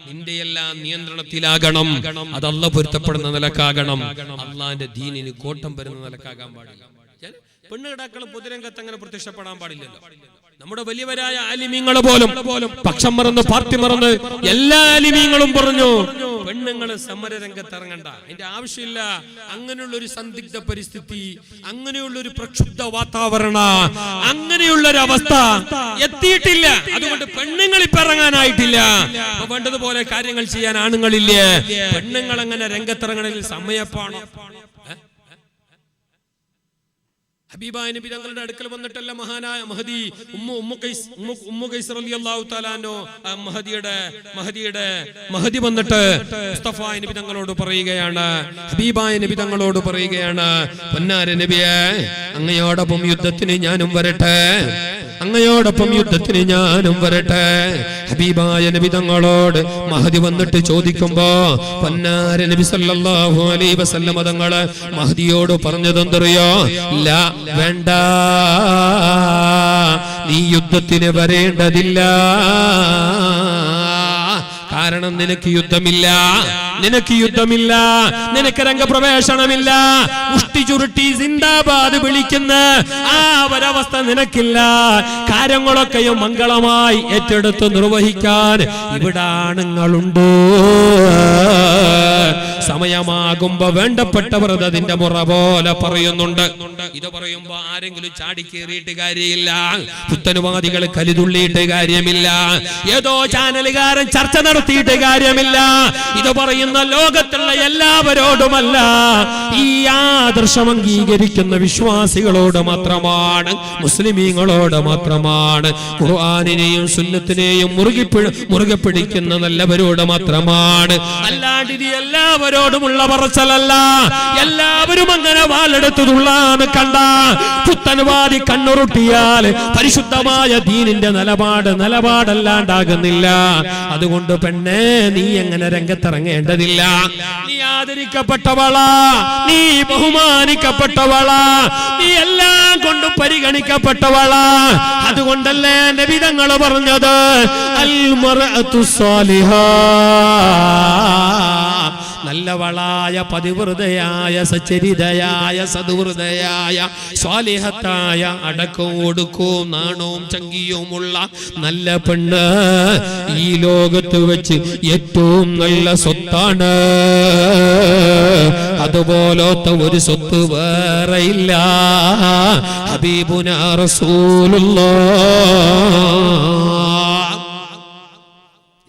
നിന്റെ എല്ലാം നിയന്ത്രണത്തിലാകണം. അത് അല്ലാഹ് പൊരുത്തപ്പെടുന്ന നിലക്കാകണം. അള്ളാന്റെ ദീനിന് കോട്ടം വരുന്ന നിലക്കാകാൻ പാടില്ല. പെണ്ണുകിടാക്കൾ പൊതുരംഗത്ത് അങ്ങനെ പ്രത്യക്ഷപ്പെടാൻ പാടില്ലല്ലോ. നമ്മുടെ വലിയവരായ ആലിമീങ്ങൾ പോലും പക്ഷം മറന്ന് പാർട്ടി മറന്ന് എല്ലാ ആലിമീങ്ങളും പറഞ്ഞു പെണ്ണുങ്ങൾ സമരരംഗത്ത് ഇറങ്ങണ്ട, അതിന്റെ ആവശ്യമില്ല. അങ്ങനെയുള്ള ഒരു സന്ദിഗ്ധ പരിസ്ഥിതി, അങ്ങനെയുള്ള ഒരു പ്രക്ഷുബ്ധ വാതാവരണ, അങ്ങനെയുള്ള ഒരു അവസ്ഥ എത്തിയിട്ടില്ല. അതുകൊണ്ട് പെണ്ണുങ്ങൾ ഇപ്പൊ ഇറങ്ങാനായിട്ടില്ല. വേണ്ടതുപോലെ കാര്യങ്ങൾ ചെയ്യാൻ ആണുങ്ങളില്ലേ? പെണ്ണുങ്ങൾ അങ്ങനെ രംഗത്തിറങ്ങണമെങ്കിൽ സമയപ്പാണോ? ഹബീബായ നബി തങ്ങളുടെ അടുക്കൽ വന്നിട്ടല്ല മഹാനായ മഹദി ഉമ്മു ഖൈസ് റളിയല്ലാഹു തആല മഹദി വന്നിട്ട് മുസ്തഫായ നബി തങ്ങളോട് പറയുകയാണ്, ഹബീബായ നബി തങ്ങളോട് പറയുകയാണ്, പൊന്നാര നബിയേ, അങ്ങയോടൊപ്പം യുദ്ധത്തിന് ഞാനും വരട്ടെ, അങ്ങയോടൊപ്പം യുദ്ധത്തിന് ഞാനും വരട്ടെ. ഹബീബായ നബി തങ്ങളോട് മഹദി വന്നിട്ട് ചോദിക്കുമ്പോ പൊന്നാര നബി സല്ലല്ലാഹു അലൈഹി വസല്ലം തങ്ങള് മഹദിയോട് പറഞ്ഞതെന്തറിയോ? ലാ, വേണ്ട, നീ യുദ്ധത്തിന് വരേണ്ടതില്ല. കാരണം നിനക്ക് യുദ്ധമില്ല, നിനക്ക് രംഗപ്രവേശനമില്ല. മുഷ്ടി ചുരുട്ടി സിന്ദാബാദ് വിളിക്കുന്ന ആ ഒരവസ്ഥ നിനക്കില്ല. കാര്യങ്ങളൊക്കെയും മംഗളമായി ഏറ്റെടുത്ത് നിർവഹിക്കാൻ ഇവിടെ ആണുങ്ങളുണ്ട്. സമയമാകുമ്പോ വേണ്ടപ്പെട്ടവർ അതിന്റെ മുറ പോലെ പറയുന്നുണ്ട്. ഇത് പറയുമ്പോ ആരെങ്കിലും ചാടിക്കേറിയിട്ട് കാര്യമില്ല, പുത്തനുവാദികൾ കലിതുള്ളിയിട്ട് കാര്യമില്ല, ഏതോ ചാനലുകാരൻ ചർച്ച നടത്തിയിട്ട് കാര്യമില്ല. ഇത് പറയുന്ന ലോകത്തുള്ള എല്ലാവരോടുമല്ല, ഈ ആദർശം അംഗീകരിക്കുന്ന വിശ്വാസികളോട് മാത്രമാണ്, മുസ്ലിമീങ്ങളോട് മാത്രമാണ്, ഖുർആനിനെയും സുന്നത്തിനെയും മുറുകെ പിടിക്കുന്ന നല്ലവരോട് മാത്രമാണ്. അല്ലാണ്ട് ഇത് എല്ലാവരോടുമുള്ള പറച്ചലല്ല. എല്ലാവരും അങ്ങനെ വാളെടുത്തതുള്ളാന്ന് കണ്ട പുത്തൻവാദി കണ്ണുറുട്ടിയാൽ പരിശുദ്ധമായ ദീനിന്റെ നിലപാടല്ലാണ്ടാകുന്നില്ല. അതുകൊണ്ട് പെണ്ണേ, നീ എങ്ങനെ രംഗത്തിറങ്ങേണ്ടതില്ല. നീ ആദരിക്കപ്പെട്ടവളാ, നീ ബഹുമാനിക്കപ്പെട്ടവളാ, നീ എല്ലാം കൊണ്ടും പരിഗണിക്കപ്പെട്ടവളാ. അതുകൊണ്ടല്ലേ നബി തങ്ങൾ പറഞ്ഞത്, അൽ മർഅതു സാലിഹാ, നല്ലവളായ പതിവൃതയായ സച്ചരിതയായ സദ്വൃതയായ സ്വാലിഹത്തായ അടക്കവും ഒടുക്കവും നാണവും ചങ്കിയുമുള്ള നല്ല പെണ്ണ് ഈ ലോകത്ത് വെച്ച് ഏറ്റവും നല്ല സ്വത്താണ്. അതുപോലത്തെ ഒരു സ്വത്ത് വേറെയില്ല. ഹബീബുനാ റസൂലുള്ളാഹ്.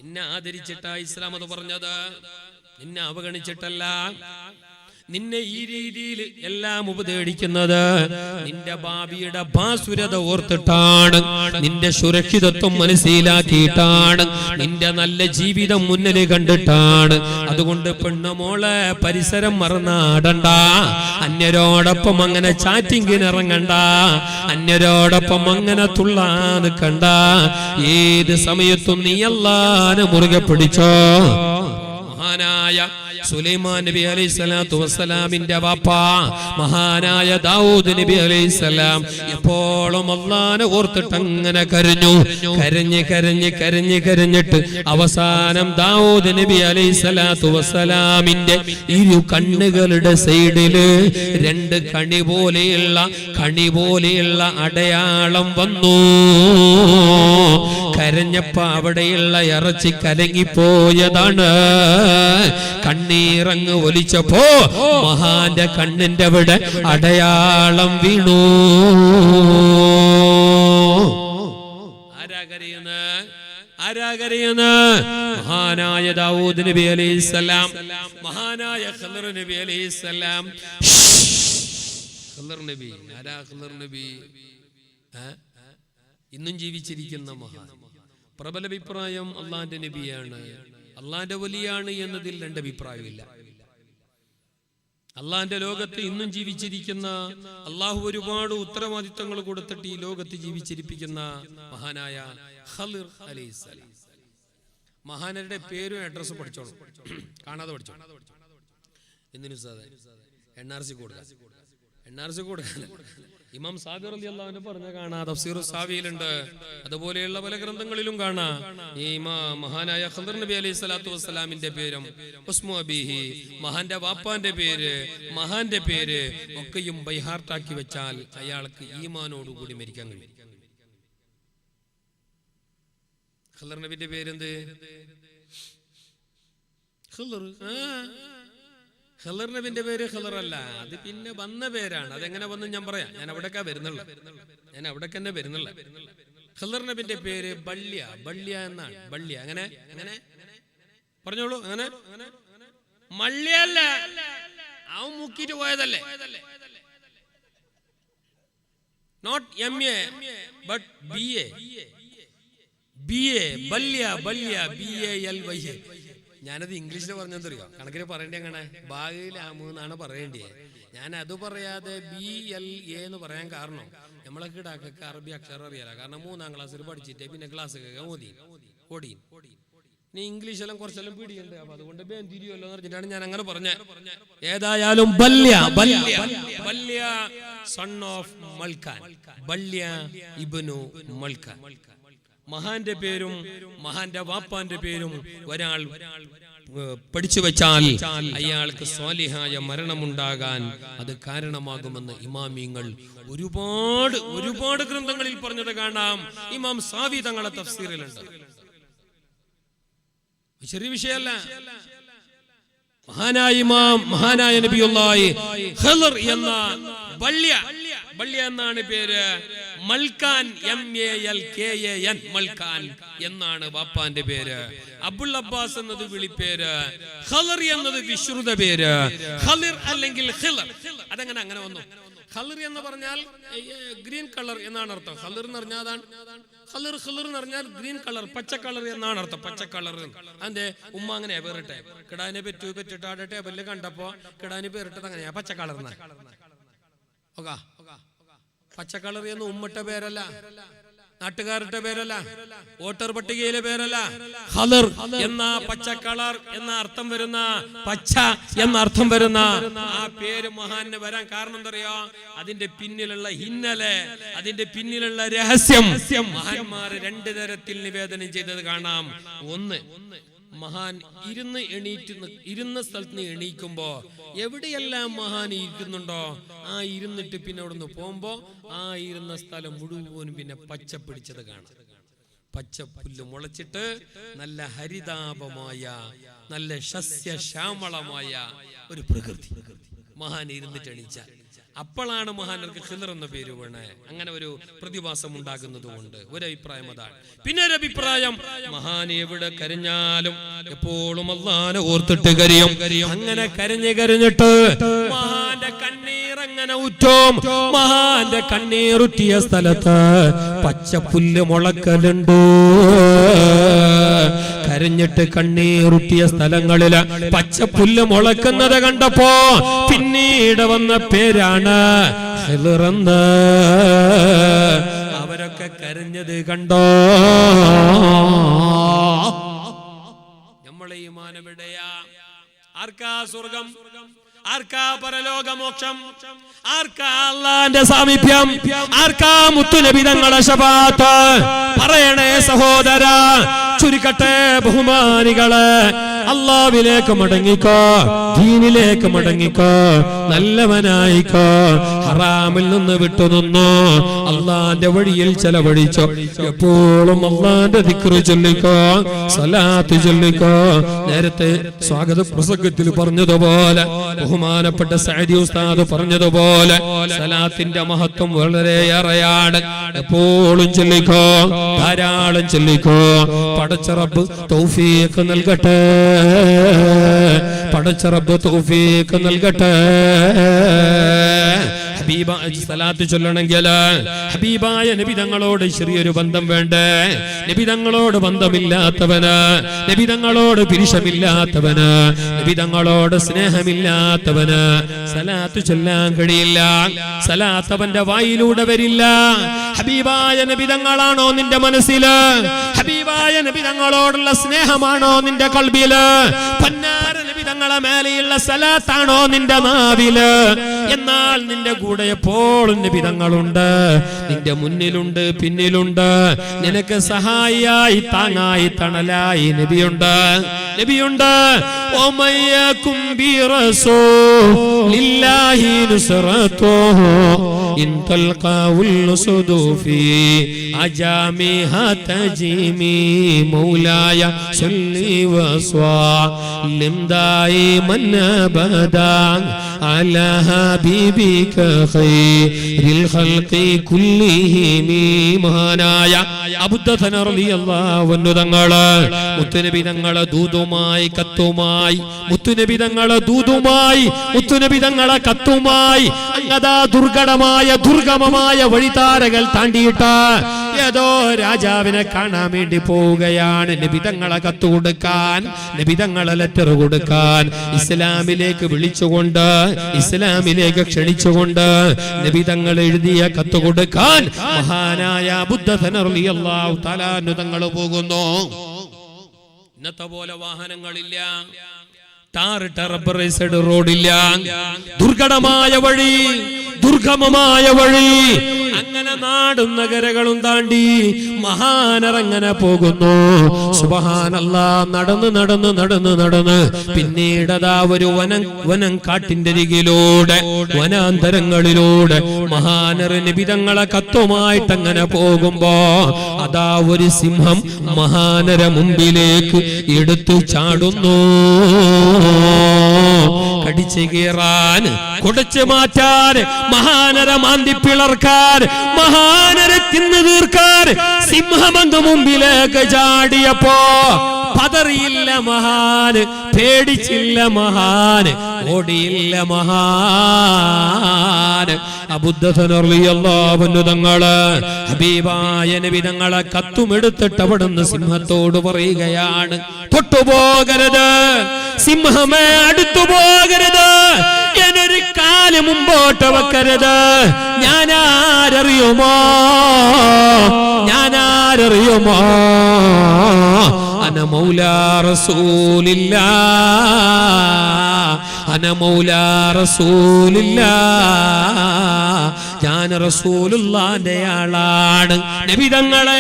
നിന്നെ ആദരിച്ചിട്ടാ ഇസ്ലാം അത് പറഞ്ഞത്, നിന്നെ അവഗണിച്ചിട്ടല്ല. നിന്നെ ഈ രീതിയിൽ എല്ലാം ഉപദേശിക്കുന്നത് നിന്റെ ഭാവിയുടെ ഭാസുരത ഓർത്തിട്ടാണ്, നിന്റെ സുരക്ഷിതത്വം മനസ്സിലാക്കിയിട്ടാണ്, നിന്റെ നല്ല ജീവിതം മുന്നിൽ കണ്ടിട്ടാണ്. അതുകൊണ്ട് പെണ്ണുമോളെ പരിസരം മറന്നാടണ്ട, അന്യരോടൊപ്പം അങ്ങനെ ചാറ്റിങ്ങിന് ഇറങ്ങണ്ട, അന്യരോടൊപ്പം അങ്ങനെ തുള്ളാൻ നിൽക്കണ്ട. ഏത് സമയത്തും നീ അല്ലാഹുവിനെ മുറുകെ പിടിച്ചോ. മഹാനായ സുലൈമാൻ നബി അലൈഹിസ്സലാത്തു വസ്സലാമിന്റെ വാപ്പ മഹാനായ ദാവൂദ് നബി അലൈഹിസ്സലാം എപ്പോഴും അല്ലാഹുവിനെ ഓർത്തിട്ട് അങ്ങനെ കരഞ്ഞിട്ട് അവസാനം ദാവൂദ് നബി അലൈഹിസ്സലാത്തു വസ്സലാമിന്റെ ഇരു കണ്ണുകളുടെ സൈഡില് രണ്ട് കണി പോലെയുള്ള അടയാളം വന്നു. കരഞ്ഞപ്പോ അവിടെയുള്ള ഇറച്ചി കലങ്ങിപ്പോയതാണ്. കണ്ണീറങ്ങ് ഒലിച്ചപ്പോ മഹാന്റെ കണ്ണിന്റെ അവിടെ അടയാളം വീണു. ആരാ കരയുന്നത്? മഹാനായ ദാവൂദ് നബി അലൈഹിസ്സലാം, മഹാനായ ഖിളർ നബി അലൈഹിസ്സലാം. ഖിളർ നബി ആരാ? ഖിളർ നബി ഇന്നും ജീവിച്ചിരിക്കുന്ന മഹാൻ. പ്രബല അഭിപ്രായം അള്ളാന്റെ നബിയാണ്, അള്ളാന്റെ വലിയാണ് എന്നതിൽ രണ്ട് അഭിപ്രായമില്ല. അള്ളാന്റെ ലോകത്ത് ഇന്നും ജീവിച്ചിരിക്കുന്ന, അള്ളാഹു ഒരുപാട് ഉത്തരവാദിത്തങ്ങൾ കൊടുത്തിട്ട് ഈ ലോകത്ത് ജീവിച്ചിരിപ്പിക്കുന്ന മഹാനായ ഖിളർ അലൈഹിസ്സലാം. മഹാനരുടെ പേരും അഡ്രസ്സും പഠിച്ചോളൂ, കാണാതെ പഠിച്ചോളൂ. എന്തിനു സാധ NRC കൊടുക്കുക. NRC കൊടുക്കാൻ. ഇമാം സാബി റളിയല്ലാഹു അൻഹു പറഞ്ഞ കാണാം, തഫ്സീറു സാവിയിലുണ്ട്, അതുപോലെയുള്ള പല ഗ്രന്ഥങ്ങളിലും കാണാം. ഈ മഹാനായ ഖദർ നബി അലൈഹി സ്വലാത്തു വസ്സലാമിന്റെ പേരും ഉസ്മു അബീഹി, മഹാന്റെ വാപ്പാന്റെ പേര്, മഹാന്റെ പേര് ഒക്കെയും ബൈഹാർട്ടാക്കി വെച്ചാൽ അയാൾക്ക് ഈമാനോടുകൂടി മരിക്കാൻ കഴിയും. ഖദർ നബിന്റെ പേരെന്ത്? ഖദർ. ഖദർ നബിന്റെ പേര് ഖദർ അല്ല, അത് പിന്നെ വന്ന പേരാണ്. അതെങ്ങനെ വന്നു ഞാൻ പറയാം. ഞാൻ അവിടേക്കാ വരുന്നുള്ള, ഞാൻ അവിടേക്ക് തന്നെ വരുന്നുള്ള. ഖദർ നബിന്റെ പേര് ബള്യ, ബള്യ എന്നാണ്. ബള്യ അങ്ങനെ അങ്ങനെ പറഞ്ഞോളൂ. അങ്ങനെ മള്ളിയല്ല, അവൻ മുക്കിട്ട് പോയതല്ലേ. Not MA but BA. ബല്യ, ബല്യ, BALY. ഞാനത് ഇംഗ്ലീഷിൽ പറഞ്ഞെന്തറിയോ, കണക്കിന് പറയേണ്ടി അങ്ങനെ ബാഗിലാമെന്നാണ് പറയേണ്ടത്. ഞാൻ അത് പറയാതെ BLA എന്ന് പറയാൻ കാരണം നമ്മളൊക്കെ ഇടാക്കൊക്കെ അറബി അക്ഷരം അറിയാലോ. കാരണം 3ാം ക്ലാസ്സിൽ പഠിച്ചിട്ട് പിന്നെ ക്ലാസ് ഓടി. ഇനി ഇംഗ്ലീഷെല്ലാം കുറച്ചെല്ലാം പിടിയുണ്ട്, അപ്പൊ അതുകൊണ്ട് തിരിയുമല്ലോ എന്ന് പറഞ്ഞിട്ടാണ് ഞാൻ അങ്ങനെ പറഞ്ഞത്. ഏതായാലും ബല്യ, ബല്യ, ബല്യ സൺ ഓഫ് മൽക്കാൻ, ബല്യ ഇബ്നു മൽക്കാൻ. മഹാന്റെ പേരും മഹാന്റെ വാപ്പാന്റെ പേരും ഒരാൾ പഠിച്ചു വെച്ചാൽ അയാൾക്ക് സ്വാലിഹായ മരണമുണ്ടാകാൻ അത് കാരണമാകുമെന്ന് ഇമാമിങ്ങൾ ഒരുപാട് ഒരുപാട് ഗ്രന്ഥങ്ങളിൽ പറഞ്ഞത് കാണാം. ഇമാം സാവി തങ്ങളെ തഫ്സീറിലുണ്ട്. ചെറിയ വിഷയമല്ല. മഹാനായ നബിയുള്ളാഹി ഖദർ എന്ന ബല്യ, ബല്യ എന്നാണ് പേര്. മൽക്കാൻ, MALKAN, മൽക്കാൻ എന്നാണ് വാപ്പാന്റെ പേര്. അബുൽ അബ്ബാസ് എന്നത് വിളിപ്പേര്, ഖദർ എന്നത് വിശ്രുത പേര്. ഖദർ അല്ലെങ്കിൽ ഖിളർ, അതെങ്ങനെ അങ്ങനെ വന്നു? ഖദർ എന്ന് പറഞ്ഞാൽ ഗ്രീൻ കളർ എന്നാണ് അർത്ഥം. ഖദർ എന്ന് പറഞ്ഞാൽ അതാണ് ഖദർ. ഖദർ എന്ന് പറഞ്ഞാൽ ഗ്രീൻ കളർ, പച്ച കളർ എന്നാണ് അർത്ഥം. പച്ച കളർ. അതെ, ഉമ്മ അങ്ങനെ പേരിട്ടെ. കിടാനെ പെറ്റിട്ട് ആടെ ടേബിളിൽ കണ്ടപ്പോ കിടാന് പേരിട്ടത് അങ്ങനെയാ, പച്ച കളർ. പച്ച കളർ എന്ന് ഉമ്മട്ട പേരല്ല, നാട്ടുകാരുടെ പേരല്ല, വോട്ടർ പട്ടികയിലെ പേരല്ല. ഖദർ എന്ന പച്ച കളർ എന്ന അർത്ഥം വരുന്ന, പച്ച എന്ന അർത്ഥം വരുന്ന ആ പേര് മഹാന് വരാൻ കാരണം എന്തറിയോ? അതിന്റെ പിന്നിലുള്ള ഹിന്നലെ, അതിന്റെ പിന്നിലുള്ള രഹസ്യം മഹാന്മാർ 2 തരത്തിൽ നിവേദനം ചെയ്തത് കാണാം. ഒന്ന്, മഹാൻ ഇരുന്ന സ്ഥലത്ത് നിന്ന് എണീക്കുമ്പോ എവിടെയെല്ലാം മഹാൻ ഇരിക്കുന്നുണ്ടോ ആ ഇരുന്നിട്ട് പിന്നെ അവിടെ നിന്ന് പോകുമ്പോ ആ ഇരുന്ന സ്ഥലം മുഴുവനും പിന്നെ പച്ച പിടിച്ചത് കാണാം. പച്ചപ്പുല്ല് മുളച്ചിട്ട് നല്ല ഹരിതാപമായ, നല്ല സസ്യശ്യാമളമായ ഒരു പ്രകൃതി മഹാൻ ഇരുന്നിട്ട് എണീച്ചാൽ അപ്പോഴാണ് മഹാനർക്ക് ഖിദർ എന്ന പേര് വീണേ. അങ്ങനെ ഒരു പ്രതിഭാസം ഉണ്ടാകുന്നത് കൊണ്ട് ഒരു അഭിപ്രായം അതാണ്. പിന്നെ ഒരു അഭിപ്രായം, മഹാൻ എവിടെ കരഞ്ഞാലും എപ്പോഴും അല്ലാഹനെ ഓർത്തിട്ട് കരയും. അങ്ങനെ കരഞ്ഞിട്ട് മഹാന്റെ കണ്ണീർ അങ്ങനെ ഉറ്റും. മഹാന്റെ കണ്ണീറുറ്റിയ സ്ഥലത്ത് പച്ചപ്പുല്ല് മുളക്കലുണ്ട്. കരഞ്ഞിട്ട് കണ്ണീറുറ്റിയ സ്ഥലങ്ങളില് പച്ചപ്പുല്ല് മുളക്കുന്നത് കണ്ടപ്പോ പിന്നീട് വന്ന പേരാണ് ഖിദർ. അവരൊക്കെ കരഞ്ഞത് കണ്ടോ? നമ്മളെ ഈമാൻ എവിടെയാ? ആർക്കാ സ്വർഗം? ആർക്കാ പരലോകമോക്ഷം? ആർക്കാ അല്ലാഹുവിന്റെ സാമീപ്യം? ആർക്കാ മുത്തുനബി തങ്ങളുടെ ശഫാഅത്ത്? പറയണേ സഹോദരാ, ചുരുക്കട്ടെ ബഹുമാനികളെ, അല്ലാഹുവിലേക്ക് മടങ്ങിക്കോ, ദീനിലേക്ക് മടങ്ങിക്കോ, നല്ലവനായിക്കോ, ഹറാമിൽ നിന്ന് വിട്ടുനിന്നോ, അല്ലാഹുവിന്റെ വഴിയിൽ ചെലവഴിച്ചോ. എപ്പോഴും അല്ലാഹുവിന്റെ ദിക്റ് ചൊല്ലിക്കോ, സ്വലാത്ത് ചൊല്ലിക്കോ. നേരത്തെ സ്വാഗത പ്രസംഗത്തിൽ പറഞ്ഞതുപോലെ, ബഹുമാനപ്പെട്ട സഅദി ഉസ്താദ് പറഞ്ഞതുപോലെ, സ്വലാത്തിന്റെ മഹത്വം വളരെയേറെയാണ്. എപ്പോഴും ചൊല്ലിക്കോ, ധാരാളം ചൊല്ലിക്കോ. പടച്ച റബ്ബ് തൗഫീഖ് നൽകട്ടെ, പടച്ച റബ്ബ് തൗഫീഖ് നൽകട്ടെ. ഹബീബ സലാത്ത് ചൊല്ലണമെങ്കിൽ ഹബീബായ നബി തങ്ങളോട് ചെറിയൊരു ബന്ധം വേണ്ടേ? നബി തങ്ങളോട് ബന്ധമില്ലാത്തവന്, നബി തങ്ങളോട് പിരിശമില്ലാത്തവന്, നബി തങ്ങളോട് സ്നേഹമില്ലാത്തവന് സലാത്ത് ചൊല്ലാൻ കഴിയില്ല. സലാത്ത് അവന്റെ വായിലൂടെ വരില്ല. ഹബീബായ നബി തങ്ങളാണോ നിന്റെ മനസ്സില്? ഹബീബായ നബി തങ്ങളോടുള്ള സ്നേഹമാണോ നിന്റെ ഖൽബില്? പന്നാര നബി തങ്ങളെ മേലെയുള്ള സലാത്താണോ നിന്റെ നാവില്? എന്നാൽ നിന്റെ കൂടെ എപ്പോഴും നബി തങ്ങളുണ്ട്. നിന്റെ മുന്നിലുണ്ട്, പിന്നിലുണ്ട്. നിനക്ക് സഹായിയായി, താങ്ങായി, തണലായി നബിയുണ്ട്. ഓമയ്യകും ബിറസൂലില്ലാഹി നുസ്റതുഹു ഇൻ തൽഖാഉൽ സുദൂഫി അജാമിഹാ തജീമി മൗലായ സല്ലി വസ്വല്ലിം ദായിമൻ അബദാ അലാ ഹബീബിക ഖൈറിൽ ഖൽഖി കുല്ലിഹിം. മഹാനായ അബൂദർദ റളിയല്ലാഹു അൻഹു തങ്ങളെ മുത്തുനബി തങ്ങളെ ദൂതുമായി, കത്തുമായി, മുത്തുനബി തങ്ങളെ ദൂതുമായി, മുത്തുനബി തങ്ങളെ കത്തുമായി അങ്ങതാ ദുർഗമമായ വഴിത്താരകൾ താണ്ടിയിട്ട് ഏതോ രാജാവിനെ കാണാൻ വേണ്ടി പോവുകയാണ്. നബി തങ്ങളെ കത്ത് കൊടുക്കാൻ, നബി തങ്ങളെ ലെറ്റർ കൊടുക്കാൻ, ഇസ്ലാമിലേക്ക് വിളിച്ചുകൊണ്ട്, ഇസ്ലാമിലേക്ക് ക്ഷണിച്ചുകൊണ്ട് നബി തങ്ങൾ എഴുതിയ കത്ത് കൊടുക്കാൻ മഹാനായ അബൂദർദ റളിയല്ലാഹു തആല അൻഹു തങ്ങൾ പോകുന്നു. ഇന്നത്തെ പോലെ വാഹനങ്ങളില്ല, ടാറിട്ട റബ്ബറൈസ്ഡ് റോഡില്ല, ദുർഘടമായ വഴി, ദുർഗമമായ വഴി. അങ്ങനെ നാടും നഗരങ്ങളും താണ്ടി മഹാനരങ്ങനെ പോകുന്നു. സുബ്ഹാനല്ലാഹ്. നടന്ന് പിന്നീടതാ ഒരു വനം കാട്ടിന്റെ അരികിലൂടെ, വനാന്തരങ്ങളിലൂടെ മഹാനർ നബി തങ്ങളെ കത്തുമായിട്ട് അങ്ങനെ പോകുമ്പോ അതാ ഒരു സിംഹം മഹാനര മുമ്പിലേക്ക് എടുത്തു ചാടുന്നു. കടിച്ചു കീറാൻ, കുടച്ചു മാറ്റാൻ, മഹാനര മാന്തി പിളർക്കാൻ, മഹാനരെ തിന്നു തീർക്കാൻ സിംഹമന്ത് മുമ്പിലേക്ക് ചാടിയപ്പോ പതറിയില്ല മഹാന്, പേടിച്ചില്ല മഹാന്, ഓടിയില്ല മഹാന്. അബൂദർദ റളിയല്ലാഹു അൻഹു തങ്ങള് ഹബീബായ നബി തങ്ങളെ കത്തുമെടുത്തിട്ട് അവിടുന്ന് സിംഹത്തോട് പറയുകയാണ്, തൊട്ടുപോകരുത് സിംഹമേ, അടുത്തു പോകരുത്, എന്നൊരു കാല് മുമ്പോട്ട് വെക്കരുത്. ഞാനാരറിയുമോ അന മൗലാ റസൂലില്ലാഹ്, ഞാൻ റസൂലുള്ളാഹിന്റെ ആളാണ്. നബി തങ്ങളെ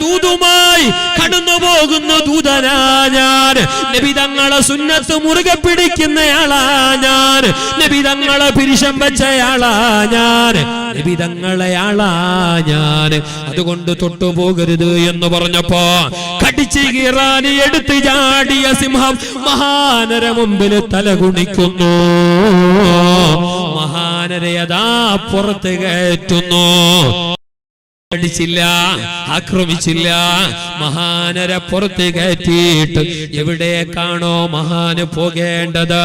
ദൂതുമായി കടന്നു പോകുന്ന ദൂതനാ ഞാൻ. നബി തങ്ങളെ സുന്നത്ത് മുറുകെ പിടിക്കുന്നയാളാ ഞാൻ. നബി തങ്ങളെ പിരിശം വെച്ചയാളാ ഞാൻ. നബി തങ്ങളെ ആളാ ഞാൻ. അതുകൊണ്ട് തൊട്ടുപോകരുത് എന്ന് പറഞ്ഞപ്പോ കടിച്ചു കീറാൻ എടുത്ത് ചാടിയ സിംഹം മഹാനര മുമ്പിൽ തലകുണിക്കുന്നു. മഹാനരെ അതാ പുറത്ത് കയറ്റുന്നു. അടിച്ചില്ല, ആക്രമിച്ചില്ല. മഹാനരെ പുറത്ത് കയറ്റിയിട്ട് എവിടേക്കാണോ മഹാന് പോകേണ്ടത്,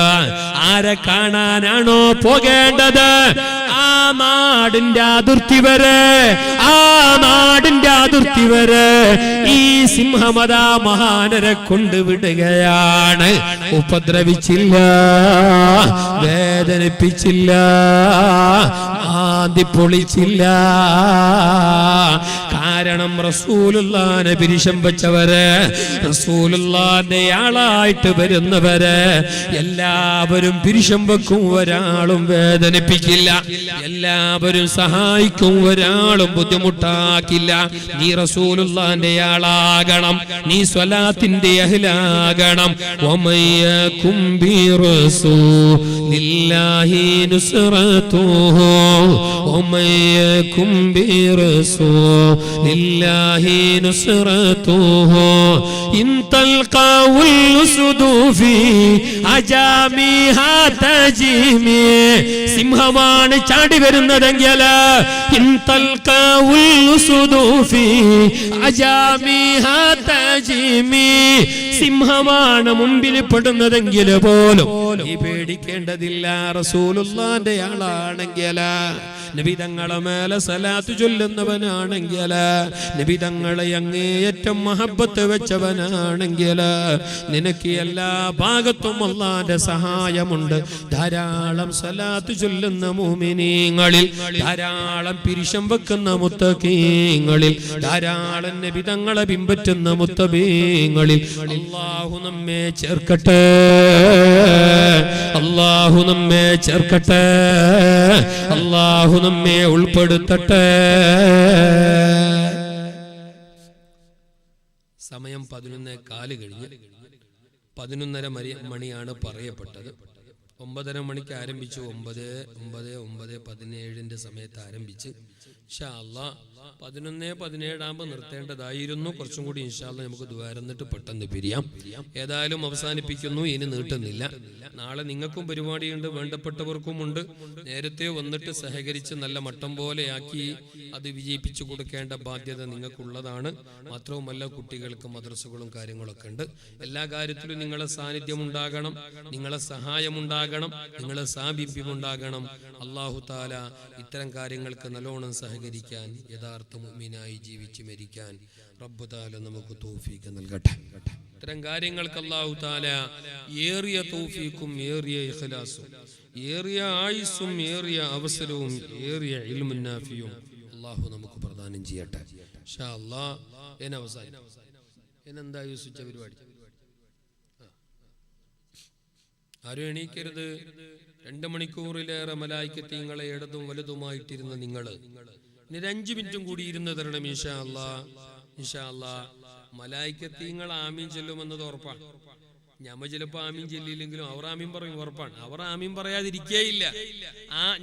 ആരെ കാണാനാണോ പോകേണ്ടത്, ആ നാടിന്റെ അതിർത്തി വരെ ഈ സിംഹമതാ മഹാനരെ കൊണ്ടുവിടുകയാണ്. ഉപദ്രവിച്ചില്ല, വേദനിപ്പിച്ചില്ല, ആദി പൊളിച്ചില്ല. കാരണം റസൂലുള്ളാഹിനെ പിരിശം വെച്ചവര്, റസൂലുള്ളാഹിന്റെ ആളായിട്ട് വരുന്നവര് എല്ലാവരും പിരിശം വെക്കും, ഒരാളും വേദനിപ്പിക്കില്ല. എല്ലാവരും സഹായിക്കും, ഒരാളും ബുദ്ധിമുട്ടാക്കില്ല. നീ റസൂലുള്ളാഹിന്റെ ആളാകണം, നീ സ്വലാത്തിന്റെ അഹ്ലാകണം. വമയ്യകും ബിറസൂലില്ലാഹി നുസ്റതുഹു, വമയ്യകും ബിറസൂലില്ലാഹി നുസ്റതുഹു ഇൻ തൽഖാഉൽ സുദൂഫി അജാമിഹാ തജീമി. സിംഹമാണ് ചാടി വരുന്നതെങ്കിൽ ഇൻ തൽഖാഉൽ സുദൂഫി അജാമിഹാ തജീമി, സിംഹമാണ് മുമ്പിൽ പെടുന്നതെങ്കിൽ പോലും നീ പേടിക്കേണ്ടതില്ല. റസൂലുള്ളാഹിന്റെ ആളാണെങ്കിൽ നബി തങ്ങളെ മേലെ സലാത്ത് ചൊല്ലുന്നവനാണെങ്കിൽ, നബി തങ്ങളെ അങ്ങേയറ്റം മഹബത്ത് വെച്ചവനാണെങ്കിൽ നിനക്ക് എല്ലാ ഭാഗത്തും അല്ലാഹുവിന്റെ സഹായമുണ്ട്. ധാരാളം സലാത്ത് ചൊല്ലുന്ന മുഅ്മിനീങ്ങളിൽ, ധാരാളം പിരിശം വെക്കുന്ന മുത്തഖീങ്ങളിൽ, ധാരാളം നബി തങ്ങളെ പിൻപറ്റുന്ന മുത്തബീങ്ങളിൽ അല്ലാഹു നമ്മെ ചേർക്കട്ടെ, അല്ലാഹു നമ്മെ ചേർക്കട്ടെ, അല്ലാഹു നമ്മെ ഉൾപ്പെടുത്തട്ടെ. സമയം 11:15 കഴിഞ്ഞ് 11:30 മണിയാണ് പറയപ്പെട്ടത്. 9:30 മണിക്ക് ആരംഭിച്ചു. 9:17 സമയത്ത് ആരംഭിച്ച് ഇൻഷാ അല്ലാഹ് 11:17 ആകുമ്പോൾ നിർത്തേണ്ടതായിരുന്നു. കുറച്ചും കൂടി ഇൻഷാ അല്ലാഹ് നമുക്ക് ദുആ എന്നിട്ട് പെട്ടെന്ന് പിരിയാം. ഏതായാലും അവസാനിപ്പിക്കുന്നു, ഇനി നീട്ടുന്നില്ല. നാളെ നിങ്ങൾക്കും പരിപാടിയുണ്ട്, വേണ്ടപ്പെട്ടവർക്കുമുണ്ട്. നേരത്തെ വന്നിട്ട് സഹകരിച്ച് നല്ല മട്ടം പോലെയാക്കി അത് വിജയിപ്പിച്ചു കൊടുക്കേണ്ട ബാധ്യത നിങ്ങൾക്കുള്ളതാണ്. മാത്രവുമല്ല കുട്ടികൾക്ക് മദ്രസകളും കാര്യങ്ങളൊക്കെ ഉണ്ട്. എല്ലാ കാര്യത്തിലും നിങ്ങളെ സാന്നിധ്യം ഉണ്ടാകണം, നിങ്ങളെ സഹായം ഉണ്ടാകണം, നിങ്ങളെ സാമീപ്യം ഉണ്ടാകണം. അല്ലാഹു തആല ഇത്തരം കാര്യങ്ങൾക്ക് നല്ലോണം സഹകരിക്കാൻ, യഥാർത്ഥ മുഅ്മിനായി ജീവിച്ച് മരിക്കാൻ റബ്ബ് തആല നമുക്ക് തൗഫീഖ് നൽകട്ടെ. ഇത്തരം കാര്യങ്ങൾക്ക് അല്ലാഹു തആല ഏറിയ തൗഫീഖും ഏറിയ ഇഖ്ലാസും ഏറിയ ആയുസ്സും ഏറിയ അവസരവും ഏറിയ ഇൽമുൻ നാഫിയും അല്ലാഹു നമുക്ക് പ്രദാനം ചെയ്യട്ടെ ഇൻഷാ അല്ലാഹ്. എന്നെന്താ യൂസുച്ച പരിപാടി? ആരും എണീക്കരുത്. 2 മണിക്കൂറിലേറെ മലായിക്കത്തീങ്ങളെ ഇടതും വലുതുമായിട്ടിരുന്ന നിങ്ങൾ ഇനി 5 മിനിറ്റും കൂടി ഇരുന്ന് തരണം ഇൻഷാ അല്ലാഹ്. ഇൻഷാ അല്ലാഹ് മലായിക്കത്തീങ്ങൾ ആമീൻ ചൊല്ലുമെന്നത് ഉറപ്പാണ്. ഞമ്മ ചിലപ്പോ ആമീൻ ചൊല്ലിയില്ലെങ്കിലും അവർ ആമീൻ പറയും, ഉറപ്പാണ്. അവർ ആമീൻ പറയാതിരിക്കേയില്ല.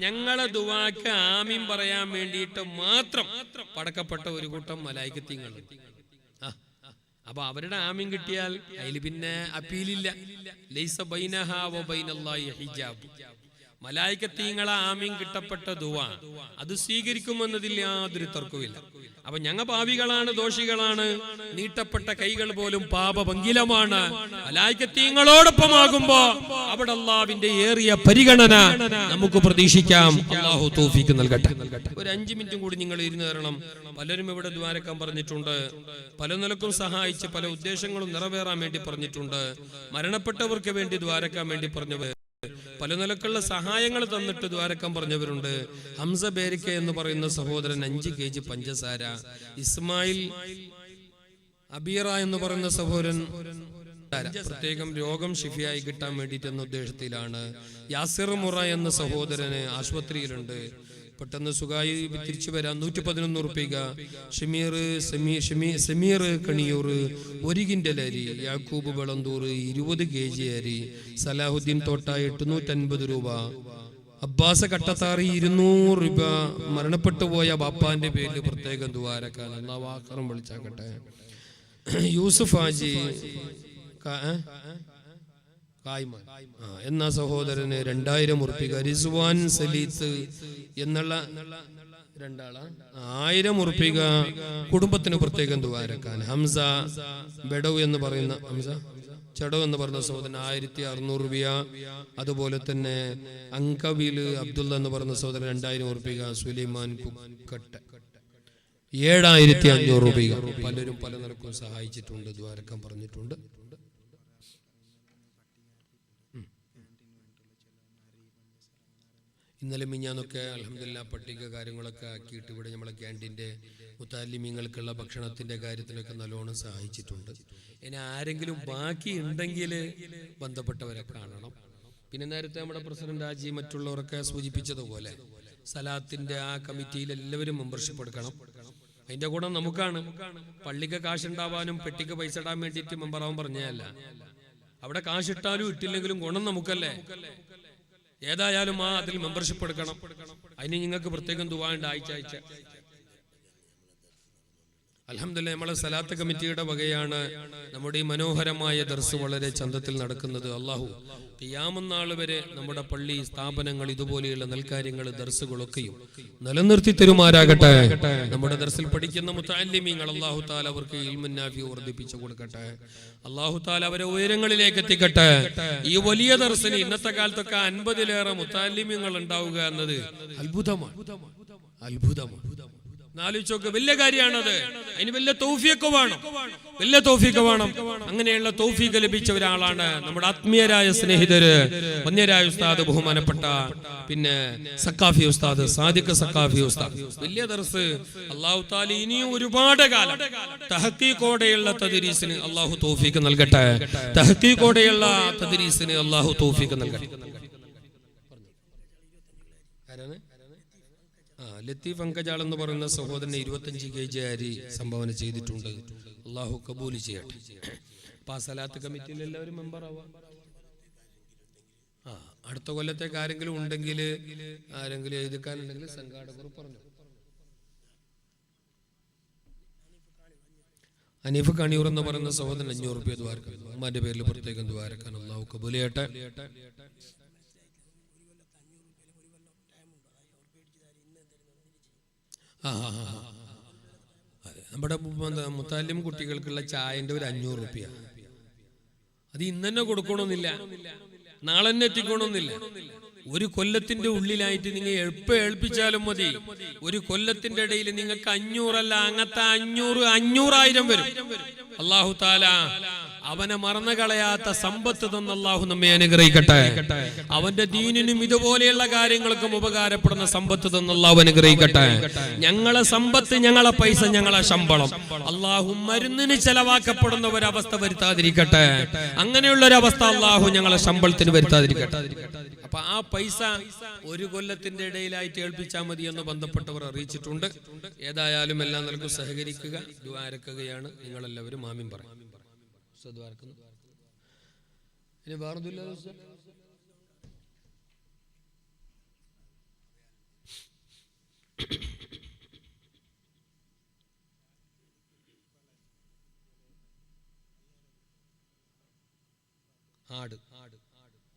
ഞങ്ങളെ ദുആക്ക് ആമീൻ പറയാൻ വേണ്ടിയിട്ട് മാത്രം പടക്കപ്പെട്ട ഒരു കൂട്ടം മലായിക്കത്തീങ്ങൾ. അപ്പൊ അവരുടെ ആമീൻ കിട്ടിയാൽ അതിൽ പിന്നെ അപ്പീലില്ല. ലൈസ ബൈനഹാ വ ബൈനല്ലാഹി ഹിജാബ്. മലായിക്കത്തീങ്ങളെ ആമീൻ കിട്ടപ്പെട്ട ദുആ അത് സ്വീകരിക്കുമെന്നതിൽ യാതൊരു തർക്കവുമില്ല. അപ്പൊ ഞങ്ങൾ പാപികളാണ്, ദോഷികളാണ്, നീട്ടപ്പെട്ട കൈകൾ പോലും പാപഭംഗിലമാണ്. മലായിക്കത്തീങ്ങളോടൊപ്പമാകുമ്പോ അവിടെ അല്ലാഹുവിന്റെ ഏറിയ പരിഗണന നമുക്ക് പ്രതീക്ഷിക്കാം. അല്ലാഹു തൗഫീഖ് നൽകട്ടെ. ഒരു 5 മിനിറ്റും കൂടി നിങ്ങൾ ഇരുന്ന് തരണം. പലരും ഇവിടെ ദ്വാരക്കാൻ പറഞ്ഞിട്ടുണ്ട്, പല നിലക്കും സഹായിച്ച് പല ഉദ്ദേശങ്ങളും നിറവേറാൻ വേണ്ടി പറഞ്ഞിട്ടുണ്ട്. മരണപ്പെട്ടവർക്ക് വേണ്ടി ദ്വാരക്കാൻ വേണ്ടി പറഞ്ഞവർ, പല നിലക്കുള്ള സഹായങ്ങൾ തന്നിട്ട് ദ്വാരക്കാൻ പറഞ്ഞവരുണ്ട്. ഹംസ ബേരിക്ക എന്ന് പറയുന്ന സഹോദരൻ 5 kg പഞ്ചസാര, ഇസ്മായിൽ അബീറ എന്ന് പറയുന്ന സഹോദരൻ പ്രത്യേകം രോഗം ഷിഫയായി കിട്ടാൻ വേണ്ടിയിട്ട് എന്ന ഉദ്ദേശത്തിലാണ്. യാസിർ മുറ എന്ന സഹോദരന് ആശുപത്രിയിലുണ്ട്, പെട്ടെന്ന് സുഖമായി തിരിച്ചു വരാൻ 111 ഉറുപ്പിക. സമീർ കണിയൂർ 1 കിൻഡൽ അരി, യാക്കൂബ് വെളന്തൂർ 20 kg അരി, സലാഹുദ്ദീൻ തോട്ട 850 രൂപ, അബ്ബാസ് കട്ടത്താറി 200 രൂപ. മരണപ്പെട്ടു പോയ ബാപ്പാന്റെ പേരിൽ പ്രത്യേകം ദ്വാരക്കാൻ അല്ലാഹു ആഖിറം വിളിച്ചാക്കട്ടെ. യൂസുഫ് ഹാജി എന്ന സഹോദരന് 2000 ഉറുപ്പിക. റിസ്വാൻ സലീത്ത് എന്നുള്ള 1000 ഉറുപ്പിക കുടുംബത്തിന് പ്രത്യേകം ദ്വാരക്കാൻ. ഹംസ ബെഡവ് എന്ന് പറയുന്ന ചടവ് എന്ന് പറഞ്ഞ സഹോദരൻ 1600 രൂപ. അതുപോലെ തന്നെ അങ്കവില് അബ്ദുള്ള എന്ന് പറഞ്ഞ സഹോദരൻ 2000 ഉറുപ്പിക. സുലൈമാൻ കുക്കട്ട 7500 രൂപ. പലരും പല നിലക്കും സഹായിച്ചിട്ടുണ്ട്, ദ്വാരക്കാൻ പറഞ്ഞിട്ടുണ്ട്. ഇന്നലെ മിഞ്ഞാന്നൊക്കെ അൽഹംദുലില്ലാ പട്ടിക കാര്യങ്ങളൊക്കെ ആക്കിയിട്ട് ഇവിടെ നമ്മളെ ക്യാൻറ്റീൻ്റെ മുത്തഅല്ലിമീങ്ങൾക്കുള്ള ഭക്ഷണത്തിൻ്റെ കാര്യത്തിനൊക്കെ നല്ലോണം സഹായിച്ചിട്ടുണ്ട്. ഇനി ആരെങ്കിലും ബാക്കി ഉണ്ടെങ്കിൽ ബന്ധപ്പെട്ടവരെ കാണണം. പിന്നെ നേരത്തെ നമ്മുടെ പ്രസിഡന്റ് ആജി മറ്റുള്ളവരൊക്കെ സൂചിപ്പിച്ചതുപോലെ സലാത്തിൻ്റെ ആ കമ്മിറ്റിയിൽ എല്ലാവരും മെമ്പർഷിപ്പ് എടുക്കണം. അതിൻ്റെ ഗുണം നമുക്കാണ്. പള്ളിക്ക് കാശുണ്ടാവാനും പെട്ടിക്ക് പൈസ ഇടാൻ വേണ്ടിയിട്ട് മെമ്പറാവാൻ പറഞ്ഞതല്ല. അവിടെ കാശിട്ടാലും ഇട്ടില്ലെങ്കിലും ഗുണം നമുക്കല്ലേ. ഏതായാലും അതിൽ മെമ്പർഷിപ്പ് എടുക്കണം. അതിന് നിങ്ങൾക്ക് പ്രത്യേകം ദുആ ഉണ്ട് ആഴ്ച. അൽഹംദുലില്ലാഹ് നമ്മളെ സലാത്ത് കമ്മിറ്റിയുടെ വകയാണ് നമ്മുടെ ഈ മനോഹരമായ ദർസ് വളരെ ചന്തത്തിൽ നടക്കുന്നത്. അല്ലാഹു ഖിയാമത്ത് നാൾ വരെ നമ്മുടെ പള്ളി സ്ഥാപനങ്ങൾ ഇതുപോലെയുള്ള നൽകാര്യങ്ങൾ ദർസുകളൊക്കെയും നിലനിർത്തി തരുമാറാകട്ടെ. നമ്മുടെ ദർസിൽ പഠിക്കുന്ന മുത്തഅല്ലിമീങ്ങൾ അല്ലാഹു തആല അവർക്ക് ഇൽമുൻ നാഫി വർദ്ധിപ്പിച്ചു കൊടുക്കട്ടെ. അല്ലാഹു തആല അവരെ ഉയരങ്ങളിലേക്ക് എത്തിക്കട്ടെ. ഈ വലിയ ദർസിന് ഇന്നത്തെ കാലത്തൊക്കെ 50-ലേറെ മുത്തഅല്ലിമീങ്ങൾ ഉണ്ടാവുക എന്നത് അത്ഭുതമാണ്. അത്ഭുതമാണ്. ആലോചിച്ചോക്ക്, വലിയ കാര്യമാണത്. അതിന് വലിയ തൗഫീഖ് വേണം, വലിയ തൗഫീഖ് വേണം. അങ്ങനെയുള്ള തൗഫീഖ് ലഭിച്ച ഒരാളാണ് നമ്മുടെ ആത്മീയരായ സ്നേഹിതര്, വന്യരായ ഉസ്താദ്, ബഹുമാനപ്പെട്ട പിന്നെ സക്കാഫി ഉസ്താദ്, സാദിഖ് സക്കാഫി ഉസ്താദ്. വലിയ ദർസ്. അല്ലാഹു തആല ഇനിയും ഒരുപാട് കാലം തഹ്ഖീഖോടെയുള്ള തദ്രീസിന് അല്ലാഹു തൗഫീഖ് നൽകട്ടെ. തഹ്ഖീഖോടെയുള്ള തദ്രീസിന് അല്ലാഹു തൗഫീഖ് നൽകട്ടെ. ലത്തീഫ് അങ്കജാൾ എന്ന് പറയുന്ന സഹോദരനെ 25 kg അരി സംഭാവന ചെയ്തിട്ടുണ്ട്. അള്ളാഹു കബൂൽ ചെയ്യട്ടെ. അപ്പൊ ആ സലാത്ത് കമ്മിറ്റിയിൽ എല്ലാവരും മെമ്പർ ആവാം. അടുത്ത കൊല്ലത്തേക്ക് ആരെങ്കിലും ഉണ്ടെങ്കിൽ, ആരെങ്കിലും എഴുതിക്കാനുണ്ടെങ്കിൽ സംഘാടകർ പറഞ്ഞു. അനീഫ് കണിയൂർ എന്ന് പറയുന്ന സഹോദരൻ 500 രൂപ ദ്വാരക്കാൻ, ഉമ്മാന്റെ പേരിൽ പ്രത്യേകം ദ്വാരക്കാൻ. അള്ളാഹു കബൂൽ ചെയ്യട്ടെ. നമ്മുടെ മുത്താലിം കുട്ടികൾക്കുള്ള ചായന്റെ ഒരു 500 രൂപ. അത് ഇന്ന് തന്നെ കൊടുക്കണമെന്നില്ല, നാളെ തന്നെ എത്തിക്കണമെന്നില്ല. ഒരു കൊല്ലത്തിന്റെ ഉള്ളിലായിട്ട് നിങ്ങൾ എളുപ്പം ഏൽപ്പിച്ചാലും മതി. ഒരു കൊല്ലത്തിന്റെ ഇടയിൽ നിങ്ങൾക്ക് 500 അല്ല, അങ്ങനത്തെ 500,000 വരും. അല്ലാഹു തആല അവനെ മറന്നു കളയാത്ത സമ്പത്ത് തന്ന അല്ലാഹു നമ്മെ അനുഗ്രഹിക്കട്ടെ. അവന്റെ ദീനിനും ഇതുപോലെയുള്ള കാര്യങ്ങൾക്കും ഉപകാരപ്പെടുന്ന സമ്പത്ത് തന്ന അല്ലാഹു അനുഗ്രഹിക്കട്ടെ. ഞങ്ങളെ സമ്പത്ത്, ഞങ്ങളെ പൈസ, ഞങ്ങളെ ശമ്പളം അല്ലാഹു മരുന്നിന് ചെലവാക്കപ്പെടുന്ന ഒരവസ്ഥ വരുത്താതിരിക്കട്ടെ. അങ്ങനെയുള്ള ഒരു അവസ്ഥ അല്ലാഹു ഞങ്ങളെ ശമ്പളത്തിന് വരുത്താതിരിക്കട്ടെ. അപ്പൊ ആ പൈസ ഒരു കൊല്ലത്തിന്റെ ഇടയിലായിട്ട് ഏൽപ്പിച്ചാൽ മതി എന്ന് ബന്ധപ്പെട്ടവർ അറിയിച്ചിട്ടുണ്ട്. ഏതായാലും എല്ലാം നൽകും സഹകരിക്കുക, ദുആരക്കുകയാണ്. നിങ്ങളെല്ലാവരും ആമീൻ പറയും. ഇനി വേറൊന്നുമില്ല.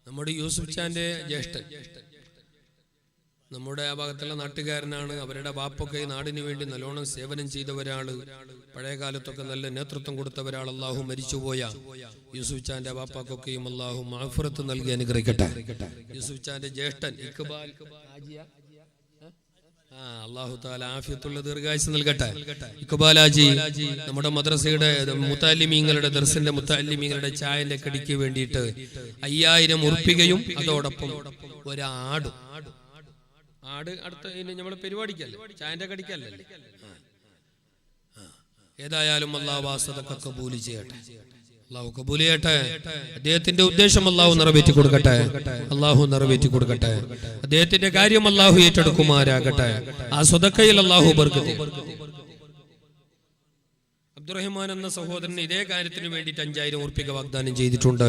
നമ്മുടെ യൂസുഫ് ഖാന്റെ ജ്യേഷ്ഠൻ, നമ്മുടെ ആ ഭാഗത്തുള്ള നാട്ടുകാരനാണ്. അവരുടെ ബാപ്പൊക്കെ നാടിനു വേണ്ടി നല്ലോണം സേവനം ചെയ്തവരാള്, പഴയ കാലത്തൊക്കെ നല്ല നേതൃത്വം കൊടുത്തവരാൾ. അല്ലാഹു മരിച്ചുപോയ യൂസുഫ് ഖാന്റെ ബാപ്പാക്കൊക്കെയും അല്ലാഹു മഗ്ഫിറത്ത് നൽകി അനുഗ്രഹിക്കട്ടെ. യൂസുഫ് ഖാന്റെ ജ്യേഷ്ഠൻ ഇഖ്ബാൽ അല്ലാഹു തആല ആഫിയത്തുള്ള ദീർഘായുസ്സ് നൽകട്ടെ. ഇഖ്ബാൽ ഹാജി നമ്മുടെ മദ്രസയുടെ മുതഅല്ലിമീങ്ങളുടെ ദർസിന്റെ മുതഅല്ലിമീങ്ങളുടെ ചായന്റെ കടിക്ക് വേണ്ടിയിട്ട് 5000 ഉറുപ്പികയും അതോടൊപ്പം ഒരാട് അടുത്ത നമ്മുടെ പരിപാടിക്കല്ലേ, ചായന്റെ കടിക്കല്ലേ. ഏതായാലും അല്ലാഹു സദഖ കബൂൽ ചെയ്യട്ടെ. അല്ലാഹു കബൂൽ ചെയ്യട്ടെ. അദ്ദേഹത്തിന്റെ ഉദ്ദേശം അല്ലാഹു നിറവേറ്റി കൊടുക്കട്ടെ. അല്ലാഹു നിറവേറ്റി കൊടുക്കട്ടെ. അദ്ദേഹത്തിന്റെ കാര്യം അല്ലാഹു ഏറ്റെടുക്കുമാരാകട്ടെ. ആ സദഖയിൽ അല്ലാഹു ബർക്കത്ത്. അബ്ദുറഹ്മാൻ എന്ന സഹോദരൻ ഇതേ കാര്യത്തിന് വേണ്ടിയിട്ട് 5000 ഉറുപ്പിക വാഗ്ദാനം ചെയ്തിട്ടുണ്ട്.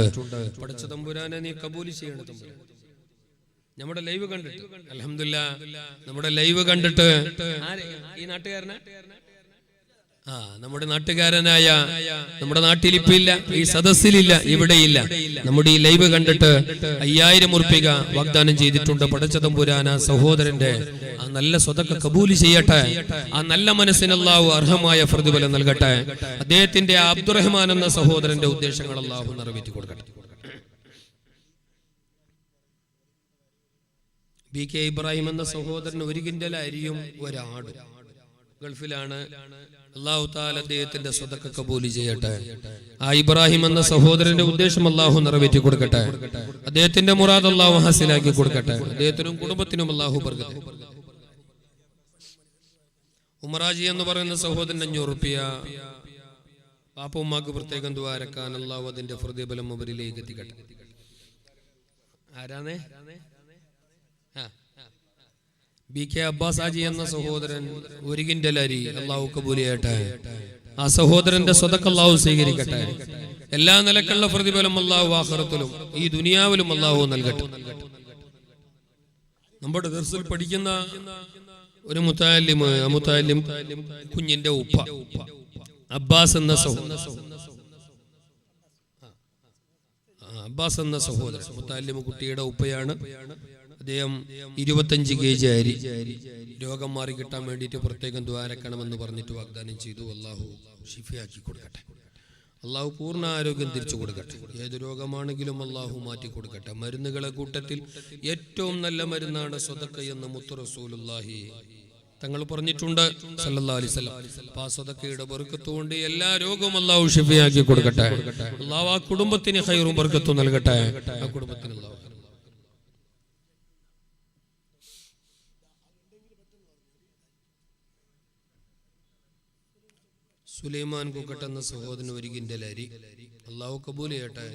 പടച്ച തമ്പുരാനെ നീ കബൂൽ ചെയ്യണം തമ്പുരാൻ. നമ്മുടെ ലൈവ് കണ്ടിട്ട് അൽഹംദുലില്ലാഹ്, നമ്മുടെ ലൈവ് കണ്ടിട്ട് ഈ നാട്ടുകാരനാ, നമ്മുടെ നാട്ടുകാരനായ, നമ്മുടെ നാട്ടിലിപ്പില്ല, ഈ സദസ്സിലില്ല, ഇവിടെയില്ല, നമ്മുടെ ഈ ലൈവ് കണ്ടിട്ട് 5000 ഉറുപ്പിക വാഗ്ദാനം ചെയ്തിട്ടുണ്ട്. പടച്ച തമ്പുരാൻ ആ സഹോദരന്റെ ആ നല്ല സ്വതക്ക കബൂൽ ചെയ്യട്ടെ. ആ നല്ല മനസ്സിന് അല്ലാഹു അർഹമായ പ്രതിഫലം നൽകട്ടെ. അദ്ദേഹത്തിന്റെ അബ്ദുറഹ്മാൻ എന്ന സഹോദരന്റെ ഉദ്ദേശങ്ങൾ അല്ലാഹു നിറവേറ്റി കൊടുക്കട്ടെ. BK ഇബ്രാഹിം എന്ന സഹോദരൻ 1 കിൻഡൽ അരിയും ഒരാട്, ഗൾഫിലാണ്. അല്ലാഹു തആല അദ്ദേഹത്തിന്റെ സ്വതക്ക കബൂൽ ചെയ്യട്ടെ. ആ ഇബ്രാഹിം എന്ന സഹോദരന്റെ ഉദ്ദേശം അല്ലാഹു നിറവേറ്റി കൊടുക്കട്ടെ. അദ്ദേഹത്തിന്റെ മുറാദ് അല്ലാഹു ഹാസിലാക്കി കൊടുക്കട്ടെ. അദ്ദേഹത്തിനും കുടുംബത്തിനും അല്ലാഹു ബർക്കത്ത്. ഉമറാജി എന്ന് പറയുന്ന സഹോദരൻ 500 രൂപ പാപ്പ ഉമ്മാക്ക് പ്രത്യേകം ദുആരക്കാൻ. അല്ലാഹു അതിന്റെ പ്രതിഫലം അവരിലേക്ക് എത്തിക്കട്ടെ. ആരാണേ? BK അബ്ബാസ് ഹാജി എന്ന സഹോദരൻ 1 കിൻഡൽ അരി, അല്ലാഹു കബൂൽ ചെയ്യട്ടെ. ആ സഹോദരന്റെ സ്വതക്ക അല്ലാഹു സ്വീകരിക്കട്ടെ. എല്ലാ നിലക്കുള്ള പ്രതിഫലം അല്ലാഹു ആഖിറത്തിലും ഈ ദുനിയാവിലും അല്ലാഹു നൽകട്ടെ. നമ്മുടെ ദർസിൽ പഠിക്കുന്ന ഒരു മുതഅല്ലിം, മുതഅല്ലിം കുഞ്ഞിന്റെ ഉപ്പ അബ്ബാസ് എന്ന സഹോദരൻ, അബ്ബാസ് എന്ന സഹോദരൻ മുതഅല്ലിം കുട്ടിയുടെ ഉപ്പയാണ്. അദ്ദേഹം 25 kg അരി രോഗം മാറി കിട്ടാൻ വേണ്ടിയിട്ട് പ്രത്യേകം ദ്വാരക്കണമെന്ന് പറഞ്ഞിട്ട് വാഗ്ദാനം ചെയ്തു. അല്ലാഹു ശിഫയാക്കി കൊടുക്കട്ടെ. അല്ലാഹു പൂർണ്ണ ആരോഗ്യം തിരിച്ചു കൊടുക്കട്ടെ. ഏത് രോഗമാണെങ്കിലും അല്ലാഹു മാറ്റി കൊടുക്കട്ടെ. മരുന്നുകളെ കൂട്ടത്തിൽ ഏറ്റവും നല്ല മരുന്നാണ് സ്വതക്ക എന്ന് മുത്തു റസൂലുള്ളാഹി തങ്ങൾ പറഞ്ഞിട്ടുണ്ട് സല്ലല്ലാഹു അലൈഹി വസല്ലം. ആ സദഖയുടെ ബർക്കത്ത് കൊണ്ട് എല്ലാ രോഗവും അല്ലാഹു ശിഫയാക്കി കൊടുക്കട്ടെ. അല്ലാഹു ആ കുടുംബത്തിന് ഖൈറും ബർക്കത്തും നൽകട്ടെ. ആ കുടുംബത്തിന് അല്ലാഹു സുലൈമാൻ കുക്കട്ട് എന്ന സഹോദരൻ ഒരു കിൻഡൽ അരി അല്ലാഹു കബൂൽ ചെയ്യട്ടെ.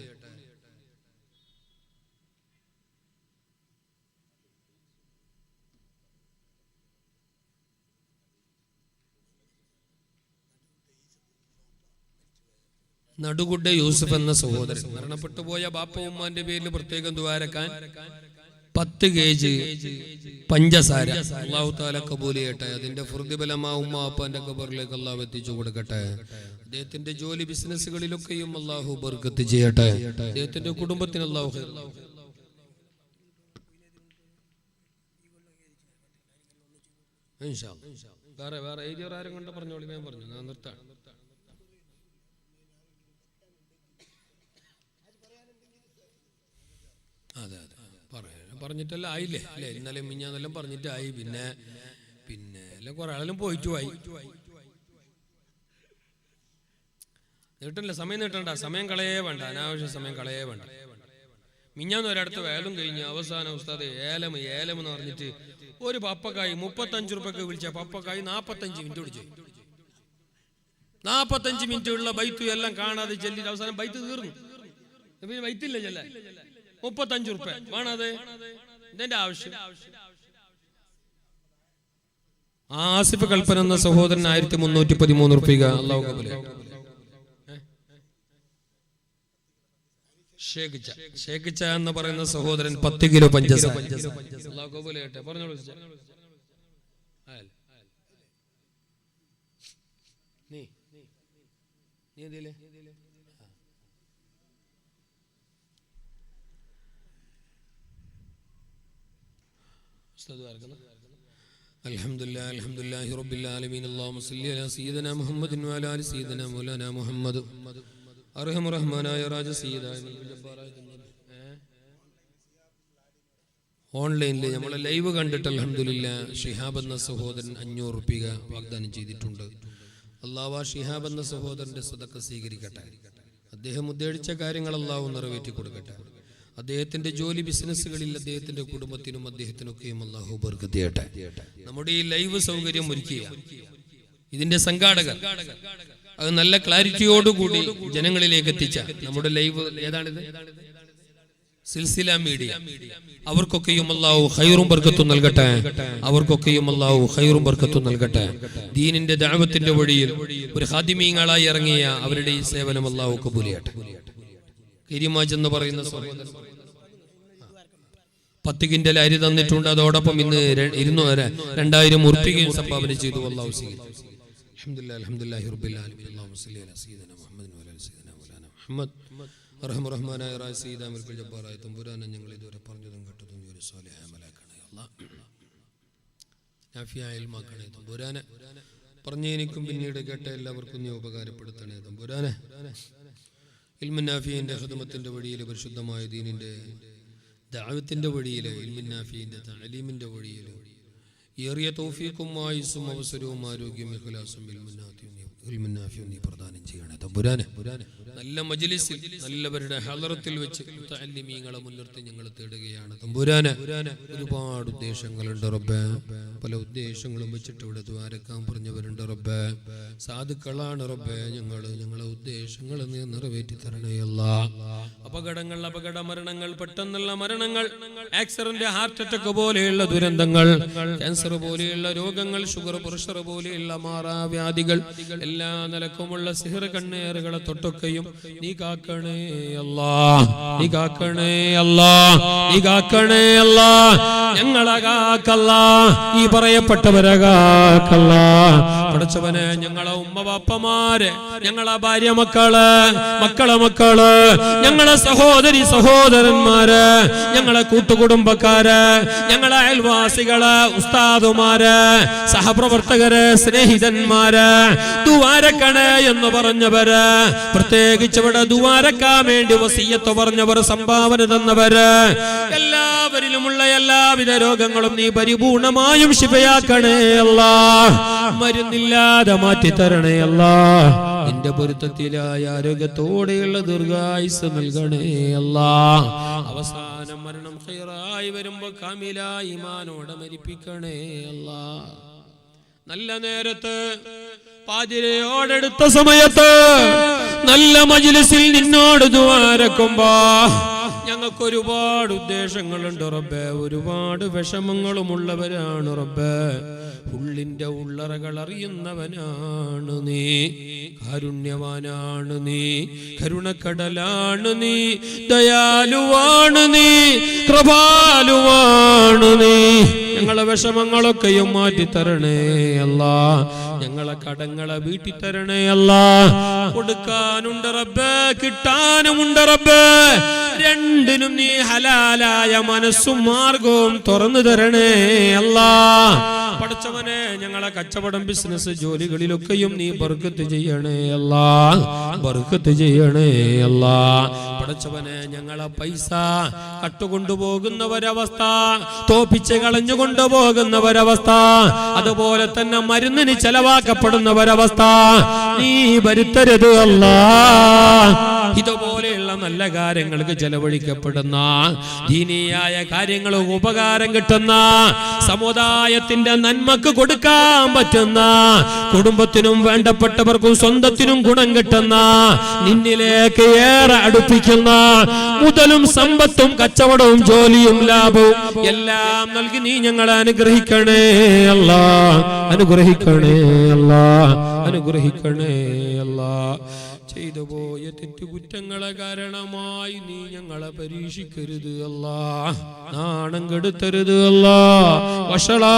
നടുകുഡ യൂസുഫ് എന്ന സഹോദരൻ മരണപ്പെട്ടു പോയ ബാപ്പ ഉമ്മാന്റെ പേരിൽ പ്രത്യേകം ദ്വാരക്കാൻ 10 kg പഞ്ചസാര അല്ലാഹു തആല കബൂൽ ചെയ്യട്ടെ. അതിന്റെ പ്രതിഫലമാ ഉമ്മ അപ്പാന്റെ ഖബറിലേക്ക് അല്ലാഹു എത്തിച്ചു കൊടുക്കട്ടെ. അദ്ദേഹത്തിന്റെ ജോലി ബിസിനസ്സുകളിലൊക്കെയും അല്ലാഹു ബർക്കത്ത് ചെയ്യട്ടെ. അദ്ദേഹത്തിന്റെ കുടുംബത്തിന് അല്ലാഹു ഖൈർ. ഇൻഷാ അല്ലാഹ് വേറെ ഏരിയറാരും കൊണ്ട് പറഞ്ഞോളി. ഞാൻ പറഞ്ഞു ഞാൻ നിർത്താം. അതെ അതെ പറഞ്ഞിട്ടല്ല ആയില്ലേ അല്ലേ? ഇന്നലെ മിഞ്ഞാന്നെല്ലാം പറഞ്ഞിട്ടായി. പിന്നെ എല്ലാം കുറെ ആളെല്ലാം പോയിട്ടു ആയി. നീട്ടല്ല, സമയം നീട്ടണ്ട, സമയം കളയേ വേണ്ട, അനാവശ്യ സമയം കളയേ വേണ്ട. മിഞ്ഞാന്ന് ഒരിടത്ത് വേലും കഴിഞ്ഞ് അവസാനം ഉസ്താദ് ഏലം എന്ന് പറഞ്ഞിട്ട് ഒരു പപ്പക്കായി 35 രൂപക്ക് വിളിച്ച പപ്പക്കായി 45 മിനിറ്റ് വിളിച്ചു. 45 മിനിറ്റ് ഉള്ള ബൈത്തു എല്ലാം കാണാതെ ചെല്ലി അവസാനം ബൈത്ത് തീർന്നു. പിന്നെ ബൈത്തില്ല ചെല്ല 35 രൂപ വേണത്. ഇതിന്റെ ആവശ്യം. ആസിഫ് കൽപ്പന എന്ന സഹോദരൻ 1313 രൂപ അല്ലാഹു കബൂൽ ചെയ്യട്ടെ. ഷേഖിച്ച എന്ന് പറയുന്ന സഹോദരൻ 10 കിലോ പഞ്ചസാര അല്ലാഹു കബൂൽ ചെയ്യട്ടെ. പറഞ്ഞോളൂ. നീ ഇതിലെ അൽഹംദുലില്ലാഹി റബ്ബിൽ ആലമീൻ. അല്ലാഹുമ്മ സ്വല്ലി അലാ സയ്യിദിനാ മുഹമ്മദിൻ വഅലാ ആലി സയ്യിദിനാ മൗലാനാ മുഹമ്മദ്. അർഹമർ റഹ്മാനായ രാജ സയ്യിദാനി ഓൺലൈനിൽ നമ്മളെ ലൈവ് കണ്ടിട്ട് അൽഹംദുലില്ലാഹ് ഷിഹാബ് എന്ന സഹോദരൻ 500 രൂപ വാഗ്ദാനം ചെയ്തിട്ടുണ്ട്. അല്ലാഹു ആ ഷിഹാബ് എന്ന സഹോദരന്റെ സദഖ സ്വീകരിക്കട്ടെ. അദ്ദേഹം ഉദ്ദേശിച്ച കാര്യങ്ങൾ അല്ലാഹു നിറവേറ്റി കൊടുക്കട്ടെ. അദ്ദേഹത്തിന്റെ ജോലി ബിസിനസ്സുകളിൽ അദ്ദേഹത്തിന്റെ കുടുംബത്തിനും അദ്ദേഹത്തിനൊക്കെയും അല്ലാഹു ബർക്കത്ത് ചെയ്യട്ടെ. നമ്മുടെ ഈ ലൈവ് സൗകര്യം ഒരുക്കിയ ഇതിന്റെ സംഘാടകർ അത് നല്ല ക്ലാരിറ്റിയോടുകൂടി ജനങ്ങളിലേക്ക് എത്തിച്ച നമ്മുടെ ലൈവ് ഏതാണിത്, സിൽസില മീഡിയ, അവർക്കൊക്കെയും അല്ലാഹു ഖൈറും ബർക്കത്തും നൽകട്ടെ. അവർക്കൊക്കെയും അല്ലാഹു ഖൈറും ബർക്കത്തും നൽകട്ടെ. ദീനിന്റെ ദഅവത്തിന്റെ വഴിയിൽ ഒരു ഖാദിമീങ്ങളായി ഇറങ്ങിയ അവരുടെ ഈ സേവനം അല്ലാഹു കബൂൽ ചെയ്യട്ടെ. കിരിമാജ് എന്ന് പറയുന്ന സഹോദരൻ 10 കിൻഡൽ അരി തന്നിട്ടുണ്ട്. അതോടൊപ്പം ഇന്ന് 2000 ഉറുപ്പികയും സംഭാവന ചെയ്തു. അല്ലാഹു സ്വീകരിക്കട്ടെ. അൽഹംദുലില്ലാഹി റബ്ബിൽ ആലമീൻ. അല്ലാഹുമ്മ സ്വല്ലി അലാ സയ്യിദിനാ മുഹമ്മദിൻ വഅലാ ആലി സയ്യിദിനാ മൗലാനാ മുഹമ്മദ്. അർഹമർ റഹ്മാനായ റായ സയ്യിദാ മൽക്കുൽ ജബ്ബാറായ തമ്പുരാനെ ഞങ്ങൾ ഇതുവരെ പറഞ്ഞതും കേട്ടതും ഒരു സ്വാലിഹായ മലാക്കണേ അല്ലാഹ്. നാഫിയായ ഇൽമാക്കണേ തമ്പുരാനെ. പറഞ്ഞ എനിക്കും പിന്നീട് കേട്ട എല്ലാവർക്കും നീ ഉപകാരപ്പെടുത്തണേ തമ്പുരാനെ. ഇൽമുൻ നാഫിയിന്റെ ഖിദ്മത്തിന്റെ വഴിയിൽ, പരിശുദ്ധമായ ദീനിന്റെ ദഅവത്തിന്റെ വഴിയിൽ, ഇൽമുൻ നാഫിയിന്റെ തഅലീമിന്റെ വഴിയിൽ ഏറിയ തൗഫീഖും ആയുസ്സും അവസരവും ആരോഗ്യവും ഇഖ്ലാസും ഇൽമുൻ നാഫിയും നീ പ്രദാനം ചെയ്യണേ തമ്പുരാനെ. നല്ല മജ്ലിസിൽ നല്ലവരുടെ ഹളറത്തിൽ വെച്ച് മുതഅല്ലിമീങ്ങളെ മുൻനിർത്തി ഞങ്ങൾ തേടുകയാണ് തമ്പുരാനെ. ഒരുപാട് ഉദ്ദേശങ്ങളുണ്ട് റബ്ബേ. പല ഉദ്ദേശങ്ങളും വെച്ചിട്ട് ഇവിടെ ദ്വാരക്കാൻ പറഞ്ഞവരുണ്ട് റബ്ബേ. സാധുക്കളാണ് റബ്ബേ. ഞങ്ങളെ ഉദ്ദേശങ്ങൾ നീ നിറവേറ്റി തരണേ അല്ലാഹ്. അപകടങ്ങൾ, അപകട മരണങ്ങൾ, പെട്ടെന്നുള്ള മരണങ്ങൾ, ആക്സിഡന്റ്, ഹാർട്ട് അറ്റാക്ക് പോലെയുള്ള ദുരന്തങ്ങൾ, ക്യാൻസർ പോലെയുള്ള രോഗങ്ങൾ, ഷുഗർ, പ്രഷർ പോലെയുള്ള മാറാവ്യാധികൾ, എല്ലാ നിലക്കുമുള്ള സിഹർ കണ്ണേറുകളെ തൊട്ടൊക്കെയും നീ കാക്കണേ അല്ലാഹ്. നീ കാക്കണേ അല്ലാഹ്. നീ കാക്കണേ അല്ലാഹ്. ഞങ്ങളെ കാക്കല്ലാഹ്. ഈ പറയപ്പെട്ടവരെ കാക്കല്ലാഹ്. പഠിച്ചവനെ, ഞങ്ങളെ ഉമ്മ ബാപ്പമാരെ, ഞങ്ങളെ ഭാര്യ മക്കള്, മക്കളെ, ഞങ്ങളെ സഹോദരി സഹോദരന്മാര്, ഞങ്ങളെ കൂട്ടുകുടുംബക്കാര്, ഞങ്ങളെ അയൽവാസികള്, ഉസ്താദുമാര്, സഹപ്രവർത്തകര്, സ്നേഹിതന്മാര്, ദുആരക്കണേ എന്ന് പറഞ്ഞവര്, പ്രത്യേകിച്ച് ഇവിടെ ദുആരക്കാൻ വേണ്ടി വസിയ്യത്ത് പറഞ്ഞവർ, സംഭാവന തന്നവര്, എല്ലാവരിലുമുള്ള എല്ലാവിധ രോഗങ്ങളും നീ പരിപൂർണമായും ശിഫയാക്കണേ അല്ലാഹ്. മരുന്നില്ലാതെ മാറ്റിത്തരണേ അല്ലാഹ്. നിന്റെ പൊരുത്തത്തിലായ ആരോഗ്യത്തോടെയുള്ള ദീർഘായുസ്സ് നൽകണേ അല്ലാഹ്. അവസാനം മരണം ഖൈറായി വരുമ്പോ കാമിലായ ഈമാനോടെ മരിപ്പിക്കണേ അല്ലാഹ്. നല്ല നേരത്ത് പാതിരയോടെടുത്ത സമയത്ത് നല്ല മജ്ലിസിൽ നിന്നോട് ദുആരക്കുമ്പോ ഞങ്ങൾക്ക് ഒരുപാട് ഉദ്ദേശങ്ങളുണ്ട് റബ്ബേ, ഒരുപാട് വിഷമങ്ങളുമുള്ളവരാണ് റബ്ബേ. ഉള്ളിന്റെ ഉള്ളറകൾ അറിയുന്നവനാണ് നീ, കാരുണ്യവാനാണ് നീ, കരുണക്കടലാണ് നീ, ദയാലുവാണ് നീ, കൃപാലുവാണ് നീ. ഞങ്ങളെ വിഷമങ്ങളൊക്കെയും മാറ്റിത്തരണേ അല്ലാ. ഞങ്ങളെ കടങ്ങളെ വീട്ടി തരണേ അല്ലാ. കൊടുക്കാനുണ്ട് റബ്ബേ, കിട്ടാനുമുണ്ട് റബ്ബേ. രണ്ടിനും നീ ഹലാലായ മനസ്സും മാർഗവും തുറന്നു തരണേ അല്ലാ. പഠിച്ചവനെ, ഞങ്ങളെ കച്ചവടം, ബിസിനസ്, ജോലികളിലൊക്കെയും നീ ബർക്കത്ത് ചെയ്യണേ അല്ലാ, ബർക്കത്ത് ചെയ്യണേ അല്ലാ. പഠിച്ചവനെ, ഞങ്ങളെ പൈസ കട്ടുകൊണ്ടുപോകുന്നവരവസ്ഥ, തോപ്പിച്ച് കളഞ്ഞു കൊണ്ടുപോകുന്നവരവസ്ഥ, അതുപോലെ തന്നെ മരുന്നിന് ചെലവാക്കപ്പെടുന്നവരവസ്ഥ നീ വരുത്തരുത് അല്ലാ. ഇതുപോലെയുള്ള നല്ല കാര്യങ്ങൾക്ക് ചെലവഴിക്കപ്പെടുന്ന, ദീനിയായ കാര്യങ്ങൾക്ക് ഉപകാരം കിട്ടുന്ന, സമുദായത്തിന്റെ നന്മക്ക് കൊടുക്കാൻ പറ്റുന്ന, കുടുംബത്തിനും വേണ്ടപ്പെട്ടവർക്കും സ്വന്തത്തിനും ഗുണം കിട്ടുന്ന, നിന്നിലേക്ക് ഏറെ അടുപ്പിക്കുന്ന, മുതലും സമ്പത്തും കച്ചവടവും ജോലിയും ലാഭവും എല്ലാം നൽകി നീ ഞങ്ങളെ അനുഗ്രഹിക്കണേ അല്ലാ, അനുഗ്രഹിക്കണേ അല്ലാ, അനുഗ്രഹിക്കണേ അല്ലാ. ചെയ്തു പോയ തെറ്റുകുറ്റങ്ങളെ കാരണമായി നീ ഞങ്ങളെ പരീക്ഷിക്കരുത് അല്ലാ, നാണം കെടുത്തരുത് അല്ലാ. വഷളാ